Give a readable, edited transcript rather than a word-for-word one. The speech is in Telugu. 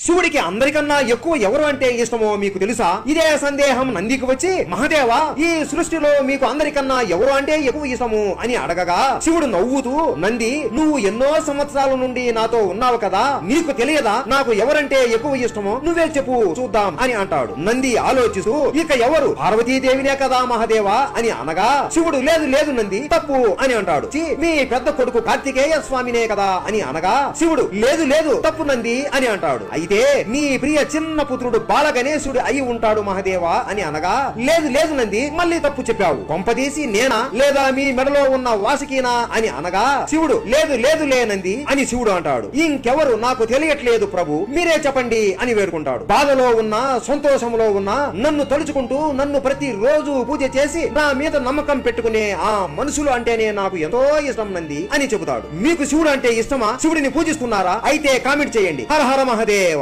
శివుడికి అందరికన్నా ఎక్కువ ఎవరు అంటే ఇష్టమో మీకు తెలుసా? ఇదే సందేహం నందికి వచ్చి, మహాదేవా, ఈ సృష్టిలో మీకు అందరికన్నా ఎవరు అంటే ఎక్కువ ఇష్టము అని అడగగా శివుడు నవ్వుతూ, నంది, నువ్వు ఎన్నో సంవత్సరాల నుండి నాతో ఉన్నావు కదా, నీకు తెలియదా నాకు ఎవరంటే ఎక్కువ ఇష్టమో? నువ్వే చెప్పు చూద్దాం అని అంటాడు. నంది ఆలోచిస్తూ, ఇక ఎవరు, పార్వతీదేవినే కదా మహాదేవా అని అనగా శివుడు, లేదు లేదు నంది, తప్పు అని అంటాడు. మీ పెద్ద కొడుకు కార్తికేయ స్వామినే కదా అని అనగా శివుడు, లేదు లేదు, తప్పు నంది అని అంటాడు. అయితే నీ ప్రియ చిన్న పుత్రుడు బాల గణేశుడు అయి ఉంటాడు మహాదేవా అని అనగా, లేదు లేదు నంది, మళ్ళీ తప్పు చెప్పావు, కొంపదీసి నేనా లేదా మీ మెడలో ఉన్న వాసుకీనా అని అనగా శివుడు, లేదు లేదు లేనంది అని శివుడు అంటాడు. ఇంకెవరు నాకు తెలియట్లేదు ప్రభు, మీరే చెప్పండి అని వేడుకుంటాడు. బాధలో ఉన్నా సంతోషంలో ఉన్నా నన్ను తలుచుకుంటూ నన్ను ప్రతి రోజు పూజ చేసి నా మీద నమ్మకం పెట్టుకునే ఆ మనుషులు అంటేనే నాకు ఎంతో ఇష్టం నంది అని చెబుతాడు. మీకు శివుడు అంటే ఇష్టమా? శివుడిని పూజిస్తున్నారా? అయితే కామెంట్ చేయండి. హర హర మహాదేవ.